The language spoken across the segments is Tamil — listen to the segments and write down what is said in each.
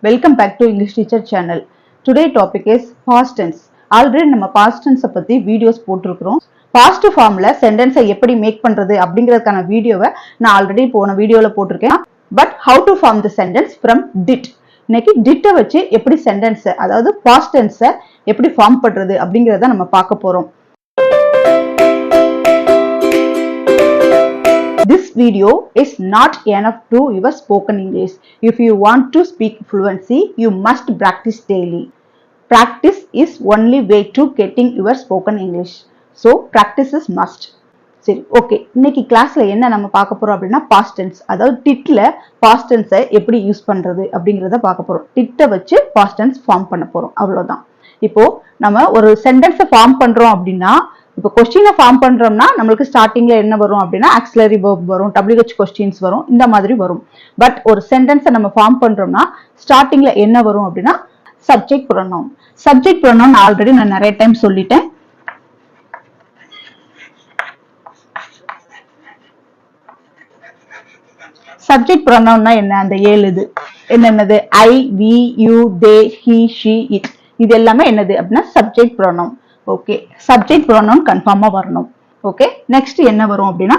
Welcome back to English Teacher channel. Today topic is past tense. Already நம்ம past tense பத்தி வீடியோஸ் போட்டுருக்கிறோம். Past formல sentence எப்படி மேக் பண்றது அப்படிங்கிறதுக்கான வீடியோவை நான் ஆல்ரெடி போன வீடியோல போட்டிருக்கேன். But how to form the sentence from did. இன்னைக்கு did வச்சு எப்படி sentence அதாவது past tense எப்படி ஃபார்ம் பண்றது அப்படிங்கிறத நம்ம பார்க்க போறோம். This video is not enough to your spoken English. If you want to speak fluency, you must practice daily. Practice is only way to getting your spoken English. So practice is must. சரி, ஓகே. இன்னைக்கு கிளாஸ்ல என்ன நம்ம பார்க்க போறோம் அப்படின்னா past tense. அதாவது டிட்ல past tense எப்படி யூஸ் பண்றது அப்படிங்கறத பார்க்க போறோம். டிட்ட வச்சு past tense ஃபார்ம் பண்ண போறோம். அவ்வளவுதான். இப்போ நம்ம ஒரு சென்டென்ஸை ஃபார்ம் பண்றோம் அப்படின்னா இப்போ கொஸ்டினை ஃபார்ம் பண்றோம்னா நம்மளுக்கு ஸ்டார்டிங்ல என்ன வரும் அப்படின்னா ஆக்சிலரி வெர்ப் வரும், WH கொஸ்டின்ஸ் வரும், இந்த மாதிரி வரும். பட் ஒரு சென்டென்ஸை நம்ம ஃபார்ம் பண்றோம்னா ஸ்டார்டிங்ல என்ன வரும் அப்படின்னா subject pronoun. Subject pronoun already நான் நிறைய டைம் சொல்லிட்டேன். சப்ஜெக்ட் ப்ரோனவுன்னா என்ன? அந்த 7 இது என்னென்னது? I, we, you, they, he, she, it. இது எல்லாமே என்னது அப்படின்னா subject pronoun. Okay, subject pronoun கன்ஃபார்மா வரணும். ஓகே, நெக்ஸ்ட் என்ன வரும் அப்படின்னா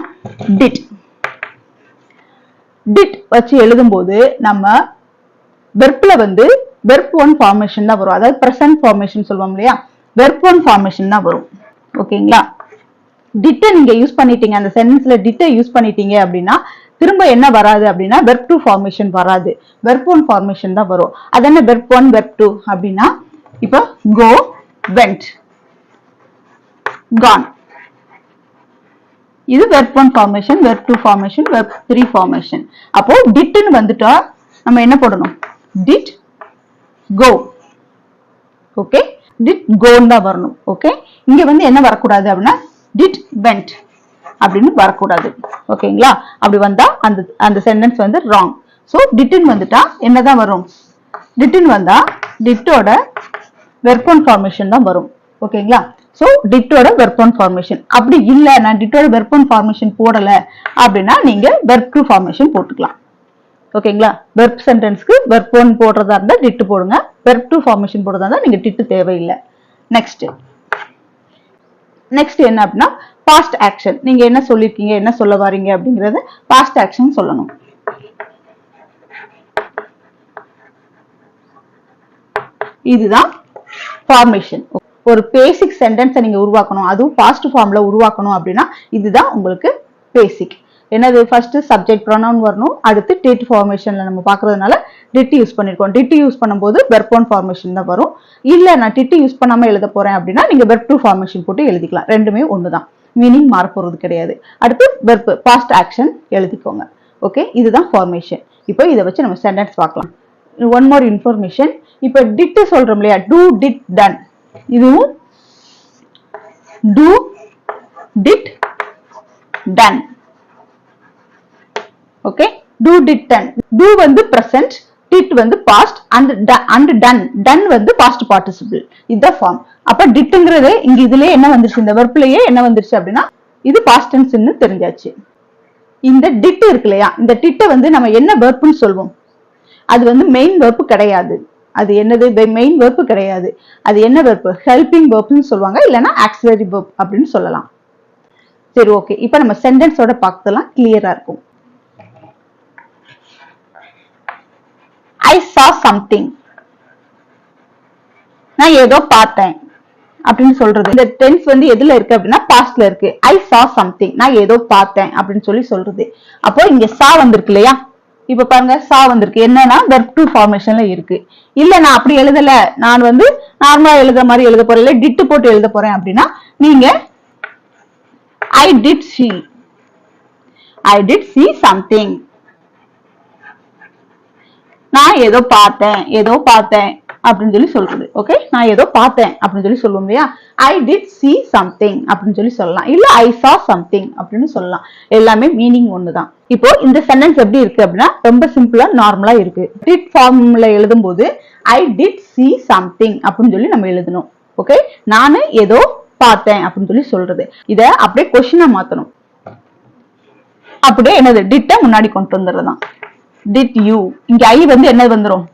டிட். டிட் வச்சு எழுதும்போது நம்ம வெர்ப்ல வந்து வெர்ப் 1 ஃபார்மேஷன் தான் வரும். அதாவது பிரசன்ட் ஃபார்மேஷன் சொல்லுவோம் இல்லையா, வெர்ப் 1 ஃபார்மேஷன் தான் வரும். ஓகேங்களா? டிட்ட நீங்க யூஸ் பண்ணிட்டீங்க, அந்த சென்டென்ஸ்ல டிட்ட யூஸ் பண்ணிட்டீங்க அப்படின்னா திரும்ப என்ன வராது அப்படின்னா வெர்ப் 2 ஃபார்மேஷன் வராது, வெர்ப் 1 ஃபார்மேஷன் தான் வரும். அது என்ன வெர்ப் 1 வெர்ப் 2 அப்படின்னா இப்போ கோ, வெண்ட், gone. இது verb 1 formation, verb 2 formation, verb 3 formation. அப்போ did ன்னு வந்துட்டா நம்ம என்ன போடணும்? Did go. Okay, did go தான் வரணும். ஓகே, இங்க வந்து என்ன வரக்கூடாது அப்படின்னா did went அப்படின்னு வரக்கூடாது. ஓகேங்களா? அப்படி வந்தா அந்த சென்டென்ஸ் வந்து wrong. சோ did ன்னு வந்துட்டா என்னதான் வரும்? did ன்னு வந்தா did-ஓட verb 1 formation தான் வரும். ஓகேங்களா? சோ டிட்டோட வெர்ப் 1 ஃபார்மேஷன். அப்படி இல்ல நான் டிட்டோட வெர்ப் 1 ஃபார்மேஷன் போடல அப்படின்னா நீங்க வெர்ப் 2 ஃபார்மேஷன் போட்டுக்கலாம். ஓகேங்களா? வெர்ப் சென்டென்ஸ்க்கு வெர்ப் 1 போடுறதா இருந்தா டிட் போடுங்க, வெர்ப் 2 ஃபார்மேஷன் போடுறதா இருந்தா நீங்க டிட் தேவையில்லை. நெக்ஸ்ட் என்ன அப்படின்னா பாஸ்ட் ஆக்ஷன். நீங்க என்ன சொல்லிருக்கீங்க, என்ன சொல்ல வரீங்க அப்படிங்கறது பாஸ்ட் ஆக்ஷன் சொல்லணும். இதுதான் ஃபார்மேஷன். ஒரு பேசிக் சென்டென்ஸை நீங்க உருவாக்கணும், அதுவும் பாஸ்ட் ஃபார்ம்ல உருவாக்கணும் அப்படின்னா இதுதான் உங்களுக்கு பேசிக். என்னது? ஃபர்ஸ்ட் சப்ஜெக்ட் ப்ரோனவுன் வரணும், அடுத்து டிட் ஃபார்மேஷன்ல நம்ம பார்க்கறதுனால டிட் யூஸ் பண்ணிருக்கோம். டிட் யூஸ் பண்ணும்போது வெர்ப் 1 ஃபார்மேஷன் தான் வரும். இல்ல நான் டிட் யூஸ் பண்ணாம எழுத போறேன் அப்படின்னா நீங்க வெர்ப் 2 ஃபார்மேஷன் போட்டு எழுதிக்கலாம். ரெண்டுமே ஒண்ணுதான், மீனிங் மாற போறது கிடையாது. அடுத்து வெர்ப் பாஸ்ட் ஆக்ஷன் எழுதிக்கோங்க. ஓகே, இதுதான் ஃபார்மேஷன். இப்போ இதை வச்சு நம்ம சென்டென்ஸ் பார்க்கலாம். One more information. இப்போ டிட் சொல்றோம் இல்லையா, டூ, டிட், டன். இதுவும் do, did, done. Okay, do, did, done. do வந்து present, did வந்து past and done. done வந்து past participle. இதுதான் ஃபார்ம். அப்ப didங்கிறது இங்க இதுலயே என்ன வந்துருச்சு, இந்த வெர்ப்லயே என்ன வந்துருச்சு அப்படின்னா இது past tense ன்னு தெரிஞ்சாச்சு. இந்த did இருக்கு இல்லையா, இந்த did வந்து நம்ம என்ன வெர்ப்னு சொல்வோம்? அது வந்து மெயின் வெர்ப் கிடையாது. அது என்னது? மெயின் வெர்ப் கிடையாது. அது என்ன வெர்ப்? ஹெல்பிங் வெர்ப்னு சொல்லுவாங்க, இல்லனா ஆக்சிலரி வெர்ப் அப்படின்னு சொல்லலாம். சரி, ஓகே. இப்போ நம்ம சென்டென்ஸோட பார்க்கலாம், கிளியரா இருக்கும். I saw something. நான் ஏதோ பார்த்தேன் அப்படின்னு சொல்றது. இந்த டென்ஸ் வந்து எதுல இருக்கு அப்படின்னா பாஸ்ட்ல இருக்கு. I saw something. நான் ஏதோ பார்த்தேன் அப்படின்னு சொல்றது. அப்போ இங்க saw வந்திருக்கு இல்லையா, இப்ப பாருங்க சா வந்திருக்கு. என்னன்னா வெர்ப் 2 ஃபார்மேஷன்ல இருக்கு. இல்ல நான் அப்படி எழுதல, நான் வந்து நார்மலா எழுதுற மாதிரி எழுத போறேன், இல்ல டிட் போட்டு எழுத போறேன் அப்படின்னா நீங்க I did see something. நான் ஏதோ பார்த்தேன் அப்படின்னு சொல்றது. ஓகே, நான் ஏதோ பார்த்தேன் அப்படின்னு சொல்லுவோம் இல்லையா, I did see something அப்படின்னு சொல்லலாம், இல்ல I saw something அப்படின்னு சொல்லலாம். எல்லாமே மீனிங் ஒண்ணுதான். இப்போ இந்த சென்டென்ஸ் எப்படி இருக்கு அப்படின்னா ரொம்ப சிம்பிளா நார்மலா இருக்கு. டிட் ஃபார்ம்ல எழுதும் போது I did see something அப்படின்னு நம்ம எழுதணும். ஓகே, நானு ஏதோ பார்த்தேன் அப்படின்னு சொல்றது. இத அப்படியே கொஸ்டினா மாத்தணும். அப்படியே என்னது டிட்ட முன்னாடி கொண்டு வந்துடுறதான். Did you? இங்க I வந்து என்ன வந்துரும்?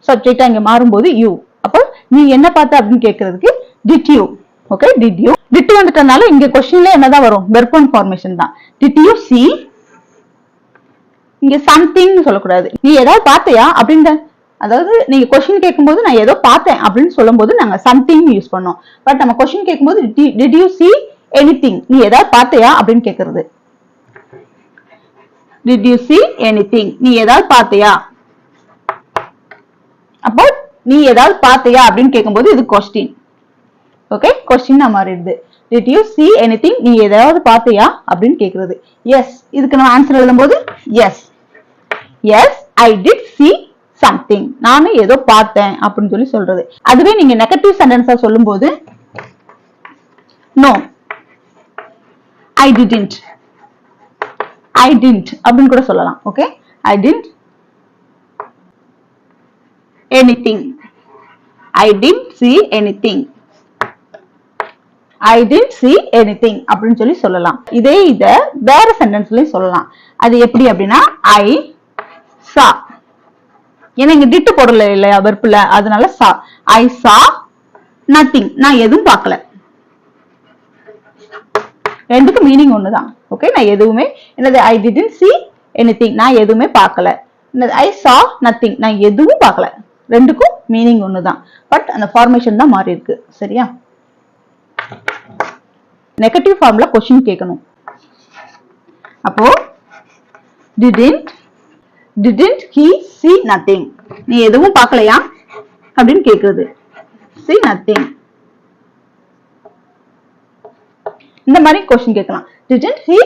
சப்ஜெக்டா இங்க மாறும்போது யூ. அப்போ நீ என்ன பார்த்த அப்படின்னு கேட்கறதுக்கு did you. Okay, did you. Did வந்துட்டனால இங்க கொஸ்டின்ல என்னதான் வரும்? வெர்ப் ஒன் ஃபார்மேஷன் தான். டிட் யூ see, இங்க சம்திங் சொல்லக்கூடாது. நீ ஏதாவது பார்த்தையா அப்படின்ற, அதாவது நீங்க கொஸ்டின் கேட்கும்போது நான் ஏதோ பார்த்தேன் அப்படின்னு சொல்லும் போது நாங்க சம்திங் யூஸ் பண்ணோம். பட் நம்ம கொஸ்டின் கேட்கும்போது டிட் யூ see anything, நீ ஏதாவது பார்த்தையா அப்படின்னு கேட்கறது. டிட் யூ see anything, நீ ஏதாவது பார்த்தையா. அப்போ நீ ஏதாவது பார்த்தையா அப்படின்னு கேட்கும்போது இது கொஸ்டின். ஓகே, கொஸ்டின் மாறிடுது. Did you see anything, நீ ஏதாவது பார்த்தையா அப்படின்னு கேக்குறது. எஸ், இதுக்கு நம்ம ஆன்சர் எழுதும்போது yes. Yes, I did see something, நானும் ஏதோ பார்த்தேன் அப்படின்னு சொல்லி சொல்றது. அதுவே நீங்க நெகட்டிவ் சென்டென்ஸா சொல்லும்போது no, I didn't, I didn't அப்படின்னு கூட சொல்லலாம். Okay, I didn't anything, I didn't see anything, I didn't see anything அப்படின்னு சொல்லி சொல்லலாம். இதே இத வேற சென்டென்ஸ்லயும் சொல்லலாம். அது எப்படி அப்படின்னா I saw, ஏன்னா இங்க டிட் போடல இல்லையா வெர்ப்ல, அதனால saw. I saw nothing, நான் எதுவும் பார்க்கல. ரெண்டுக்கு மீனிங் ஒண்ணுதான். ஓகே, நான் எதுவுமே, என்னது I didn't see anything, நான் எதுவுமே பார்க்கல. என்னது I saw nothing, நான் எதுவும் பார்க்கல. ரெண்டுக்கும் மீனிங் ஒண்ணுதான். பட் அந்த ஃபார்மேஷன் தான் மாறி இருக்கு. சரியா? நெகட்டிவ் ஃபார்ம்ல क्वेश्चन கேட்கணும். அப்போ didn't he see nothing, நீ எதுவும் பார்க்கலையா அப்படின்னு கேக்குறது. see nothing, இந்த மாதிரி क्वेश्चन கேட்கலாம். didn't he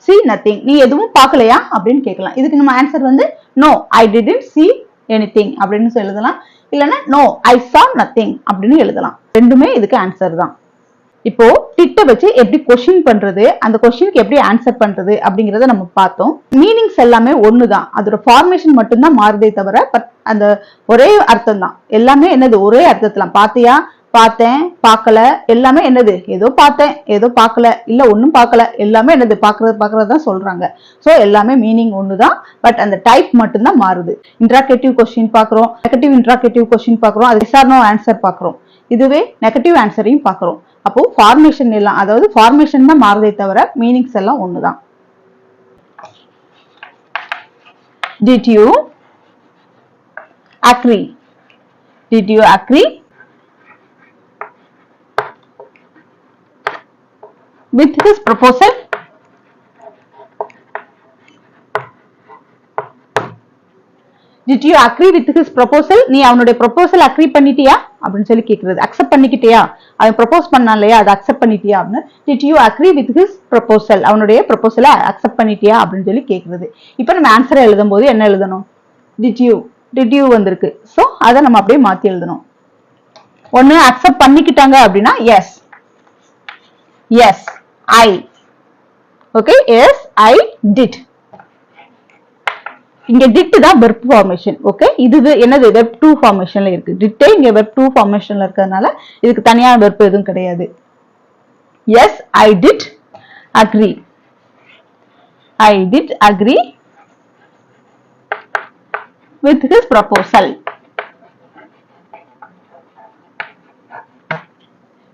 see nothing, நீ எதுவும் பார்க்கலையா அப்படின்னு கேட்கலாம். இதுக்கு நம்ம ஆன்சர் வந்து no, I didn't see anything அப்படின்னு எழுதலாம். இல்லனா no, I saw nothing அப்படின்னு எழுதலாம். ரெண்டுமே இதுக்கு ஆன்சர் தான். இப்போ டிட்ட வச்சு எப்படி क्वेश्चन பண்றது, அந்த क्वेश्चनக்கு எப்படி ஆன்சர் பண்றது அப்படிங்கறத நம்ம பார்த்தோம். மீனிங்ஸ் எல்லாமே ஒண்ணுதான், அதோட ஃபார்மேஷன் மட்டும் தான் மாறுதே தவிர பட் அந்த ஒரே அர்த்தம் தான். எல்லாமே என்னது, ஒரே அர்த்தத்துல பார்த்தியா, பார்த்தேன், பார்க்கல, எல்லாமே என்னது, ஏதோ பார்த்தேன், ஏதோ பார்க்கல, இல்ல ஒண்ணும் பார்க்கல, எல்லாமே என்னது பார்க்கறதுதான் சொல்றாங்க. சோ எல்லாமே மீனிங் ஒண்ணுதான், பட் அந்த டைப் மட்டும் தான் மாறுது. இன்டராக்டிவ் क्वेश्चन பாக்குறோம், நெகட்டிவ் இன்டராக்டிவ் क्वेश्चन பாக்குறோம், அது எஸ் ஆர் நோ ஆன்சர் பாக்குறோம். இதுவே நெகட்டிவ் ஆன்சரையும் பாக்குறோம். அப்போ ஃபார்மேஷன் எல்லாம், அதாவது ஃபார்மேஷன் தான் மாறுதே தவிர மீனிங்ஸ் எல்லாம் ஒண்ணுதான். Did you agree, did you agree with his proposal, did you agree with his proposal, நீ அவனுடைய proposal agree பண்ணிட்டியா அப்படின்னு சொல்லி கேக்குறது. அக்செப்ட் பண்ணிக்கிட்டியா, அவன் ப்ரொபோஸ் பண்ணான் இல்லையா, அதை அக்செப்ட் பண்ணிட்டியா அப்படின்னு. did you agree with his proposal, அவனுடைய ப்ரொபோசலை அக்செப்ட் பண்ணிட்டியா அப்படின்னு சொல்லி கேக்குறது. இப்போ நம்ம ஆன்சரை எழுதும் போது என்ன எழுதணும், did you வந்திருக்கு. சோ அதை நம்ம அப்படியே மாத்தி எழுதணும். ஒண்ணு அக்செப்ட் பண்ணிக்கிட்டாங்க அப்படின்னா yes, yes I, okay, yes I did. இங்க did தான் verb formation. ஓகே, இது என்னது, verb 2 ஃபார்மேஷன்ல இருக்கு. did இங்க verb 2 ஃபார்மேஷன்ல இருக்கறனால இதுக்கு தனியா verb எதுவும் கிடையாது. yes I did agree, I did agree with his proposal.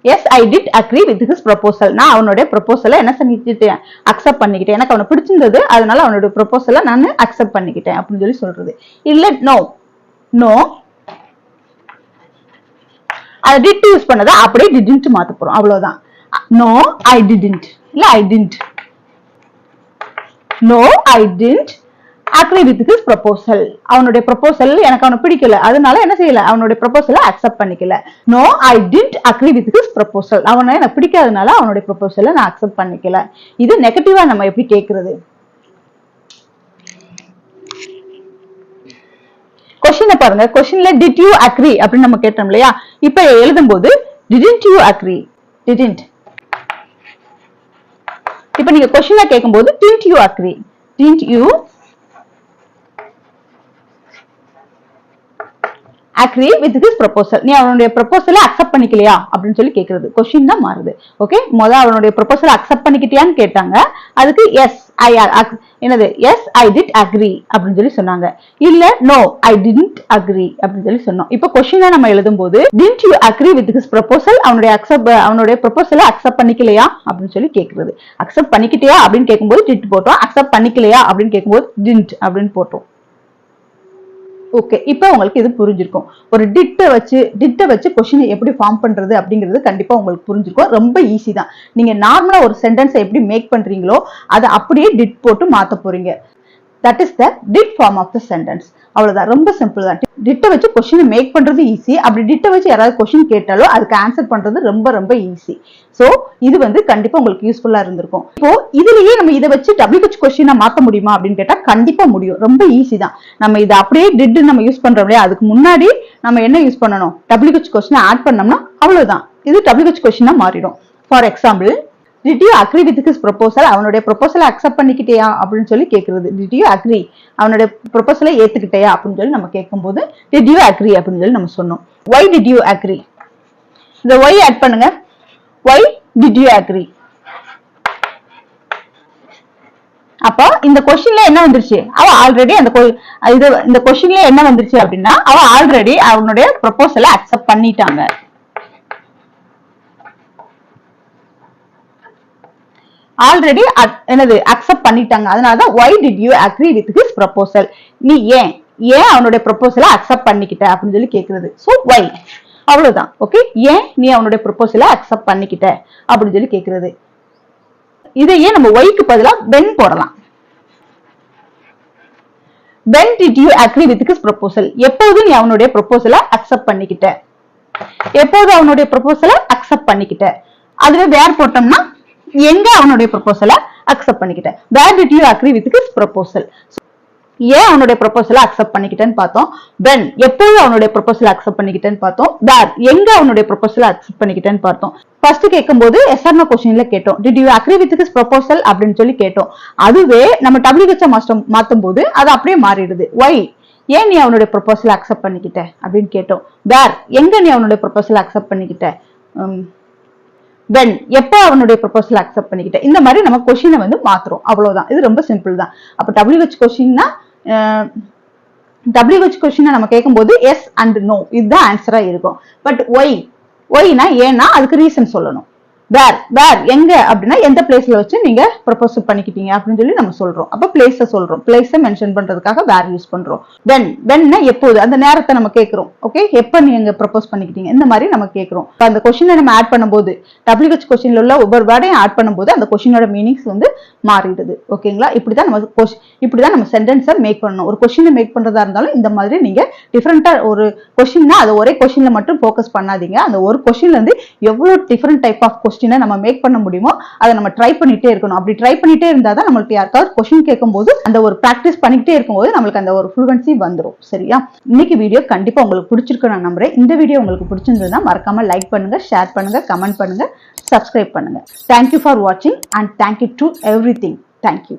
yes I did agree with his proposal, நான் அவனுடைய ப்ரொபோசலை என்ன பண்ணிக்கிட்டேன், அக்செப்ட் பண்ணிக்கிட்டேன். எனக்கு அவனை பிடிச்சிருந்தது, அதனால அவனுடைய ப்ரொபோசலை நான் அக்செப்ட் பண்ணிக்கிட்டேன் அப்படின்னு சொல்லி சொல்றது. இல்ல நோ, நோ அது டிட் யூஸ் பண்ணதை அப்படியே டிடன்ட் மாத்த போறோம், அவ்வளவுதான். நோ ஐ டிடன்ட், இல்ல I didn't, no I didn't agree with his proposal, அவனுடைய ப்ரொபோசல் எனக்கு அவனை பிடிக்கல, அதனால என்ன செய்யல, அவனுடைய ப்ரொபோசலை அக்செப்ட் பண்ணிக்கல. no I didn't agree with his proposal, அவனை எனக்கு பிடிக்காதனால அவனுடைய ப்ரொபோசலை நான் அக்செப்ட் பண்ணிக்கல. இது நெகட்டிவா நம்ம எப்படி கேக்குறது. क्वेश्चन பாருங்க, क्वेश्चनல did you agree அப்படின்னு நம்ம கேட்டோம் இல்லையா, இப்போ எழுதும்போது didn't you agree, didn't. இப்போ நீங்க क्वेश्चनல கேட்கும்போது didn't you agree, didn't you agree with his proposal. நீ அவனுடைய ப்ரொபோசலை அக்செப்ட் பண்ணிக்கலையா அப்படின்னு சொல்லி கேக்குறது. கொஸ்டின் தான் மாறுது. ஓகே, முதல்ல அவனுடைய ப்ரொபோசலை அக்செப்ட் பண்ணிக்கிட்டியான்னு கேட்டாங்க. அதுக்கு எஸ் என்னது எஸ் ஐ டிட் அக்ரி அப்படின்னு சொல்லி சொன்னாங்க. இல்ல நோ ஐ டிடன்ட் அக்ரி அப்படின்னு சொல்லி சொன்னோம். இப்போ கொஸ்டினை நம்ம எழுதும் போது didn't you agree with his proposal, அவனுடைய ப்ரொபோசலை அக்செப்ட் பண்ணிக்கலையா அப்படின்னு சொல்லி கேக்குறது. அக்செப்ட் பண்ணிக்கிட்டியா அப்படின்னு கேட்கும்போது டிட் போட்டோம், அக்செப்ட் பண்ணிக்கலையா அப்படின்னு கேட்கும்போது didn't அப்படின்னு போட்டோம். ஓகே, இப்போ உங்களுக்கு இது புரிஞ்சிருக்கும். ஒரு டிட்டை வச்சு கொஸ்டினை எப்படி ஃபார்ம் பண்றது அப்படிங்கிறது கண்டிப்பா உங்களுக்கு புரிஞ்சிருக்கும். ரொம்ப ஈஸி தான். நீங்க நார்மலா ஒரு சென்டென்ஸை எப்படி மேக் பண்றீங்களோ அதை அப்படியே டிட் போட்டு மாத்த போறீங்க. That is the did form of the sentence. அவ்வளவுதான், ரொம்ப சிம்பிள் தான். டிட்டை வச்சு கொஸ்டினை மேக் பண்றது ஈஸி. அப்படி டிட்டை வச்சு யாராவது கொஸ்டின் கேட்டாலோ அதுக்கு ஆன்சர் பண்றது ரொம்ப ரொம்ப ஈஸி. சோ இது கண்டிப்பா உங்களுக்கு யூஸ்ஃபுல்லா இருந்திருக்கும். இப்போ இதுலயே நம்ம இதை வச்சு WH கொஸ்டினா மாத்த முடியுமா அப்படின்னு கேட்டா கண்டிப்பா முடியும். ரொம்ப ஈஸி தான். நம்ம இதை அப்படியே டிட் நம்ம யூஸ் பண்றோம் இல்லையா, அதுக்கு முன்னாடி நம்ம என்ன யூஸ் பண்ணணும், WH கொஸ்டினை ஆட் பண்ணோம்னா அவ்வளவுதான், இது WH கொஸ்டினா மாறிடும். For example, did you agree with his proposal, அவனுடைய ப்ரொபோசலை அக்செப்ட் பண்ணிக்கிட்டியா அப்படின்னு சொல்லி கேக்குறது. did you agree, அவனுடைய ப்ரொபோசலை ஏத்துக்கிட்டியா அப்படின்னு சொல்லி நம்ம கேட்கும்போது did you agree அப்படின்னு சொல்லி நம்ம சொன்னோம். why did you agree, இந்த why ஆட் பண்ணுங்க. why did you agree. அப்போ இந்த கொஸ்டின்ல என்ன வந்துருச்சு, அவ ஆல்ரெடி இந்த கொஸ்டின்ல என்ன வந்துருச்சு அப்படின்னா அவ ஆல்ரெடி அவனுடைய ப்ரொபோசலை அக்செப்ட் பண்ணிட்டாங்க. ஆல்ரெடி என்னது அக்செப்ட் பண்ணிட்டாங்க. அதனாலதான் why did you agree with his proposal, நீ ஏன் அவனுடைய ப்ரொபோசலை அக்செப்ட் பண்ணிக்கிட்ட அப்படின்னு சொல்லி கேக்குறது. சோ why, அவ்வளவுதான். ஓகே, ஏன் நீ அவனுடைய ப்ரொபோசலை அக்செப்ட் பண்ணிக்கிட்ட அப்படின்னு சொல்லி கேக்குறது. இதையே நம்ம whyக்கு பதிலா when போடலாம். when did you agree with his proposal, எப்போது நீ அவனுடைய ப்ரொபோசலை அக்செப்ட் பண்ணிக்கிட்ட, எப்போது அவனுடைய ப்ரொபோசலை அக்செப்ட் பண்ணிக்கிட்ட. அதுவே வேர் போட்டோம்னா எங்க அவனுடைய ப்ரொபோசலை accept பண்ணிக்கிட்ட. where did you agree with his proposal, ஏன் அவனுடைய ப்ரொபோசலை அக்செப்ட் பண்ணிக்கிட்டேன்னு பார்த்தோம். when எப்போது அவனுடைய ப்ரொபோசலை அக்செப்ட் பண்ணிக்கிட்டேன்னு பார்த்தோம். where எங்க அவனுடைய ப்ரொபோசலை அக்செப்ட் பண்ணிக்கிட்டேன்னு பார்த்தோம். ஃபர்ஸ்ட் கேட்கும்போது எஸ் ஆர் நோ क्वेश्चनல கேட்டோம், did you agree with his proposal அப்படின்னு சொல்லி கேட்டோம். அதுவே நம்ம WH மாத்தும் போது அது அப்படியே மாறிடுது. why ஏன் நீ அவனுடைய ப்ரொபோசலை அக்செப்ட் பண்ணிக்கிட்ட அப்படின்னு கேட்டோம். where எங்க நீ அவனுடைய ப்ரொபோசலை அக்செப்ட் பண்ணிக்கிட்ட. when எப்போ அவனுடைய ப்ரொபோசல் அக்செப்ட் பண்ணிக்கிட்ட. இந்த மாதிரி நம்ம கொஸ்டினை மாத்துறோம். அவ்வளவுதான், இது ரொம்ப சிம்பிள் தான். அப்ப WH கொஸ்டின்னா WH கொஸ்டினை நம்ம கேட்கும்போது எஸ் அண்ட் நோ இதுதான் ஆன்சரா இருக்கும். பட் ஒய்னா ஏன்னா அதுக்கு ரீசன் சொல்லணும். வேர் எங்க அப்படின்னா எந்த பிளேஸ்ல வச்சு நீங்க ப்ரொபோஸ் பண்ணிக்கிட்டீங்க அப்படின்னு சொல்லி நம்ம சொல்றோம். அப்ப பிளேஸ சொல்றோம், பிளேஸை மென்ஷன் பண்றதுக்காக வேர் யூஸ் பண்றோம். வென்னா எப்போது, அந்த நேரத்தை நம்ம கேட்கிறோம். ஓகே, எப்ப நீங்க ப்ரொபோஸ் பண்ணிக்கிட்டீங்க இந்த மாதிரி நம்ம கேட்கிறோம். அந்த கொஸ்டினை நம்ம ஆட் பண்ணும்போது WH கொஸ்டின்ல உள்ள ஒவ்வொரு வேர்டையும் ஆட் பண்ணும்போது அந்த கொஸ்டினோட மீனிங்ஸ் மாறிடுது. ஓகேங்களா, இப்படிதான் நம்ம சென்டென்ஸை மேக் பண்ணணும். ஒரு கொஸ்டினை மேக் பண்றதா இருந்தாலும் இந்த மாதிரி நீங்க டிஃபரெண்டா ஒரு கொஸ்டின்னா அது ஒரே கொஸ்டின்ல மட்டும் ஃபோக்கஸ் பண்ணாதீங்க. அந்த ஒரு கொஸ்டின்ல இருந்து எவ்வளவு டிஃபரெண்ட் டைப் ஆஃப் கொஸ்டினை நம்ம மேக் பண்ண முடியுமோ அதை நம்ம ட்ரை பண்ணிட்டே இருக்கணும். அப்படி ட்ரை பண்ணிட்டே இருந்தா தான் நம்மளுக்கு யாருக்காவது கொஸ்டின் கேட்கும்போது அந்த ஒரு பிராக்டிஸ் பண்ணிக்கிட்டே இருக்கும்போது நம்மளுக்கு அந்த ஒரு ஃப்ளூவன்சி வந்துடும். சரியா, இன்னைக்கு வீடியோ கண்டிப்பா உங்களுக்கு பிடிச்சிருக்கு நான் நம்புறேன். இந்த வீடியோ உங்களுக்கு பிடிச்சிருந்ததுன்னா மறக்காம லைக் பண்ணுங்க, ஷேர் பண்ணுங்க, கமெண்ட் பண்ணுங்க, சப்ஸ்கிரைப் பண்ணுங்க. தேங்க்யூ ஃபார் வாட்சிங் and thank you to everything. Thank you.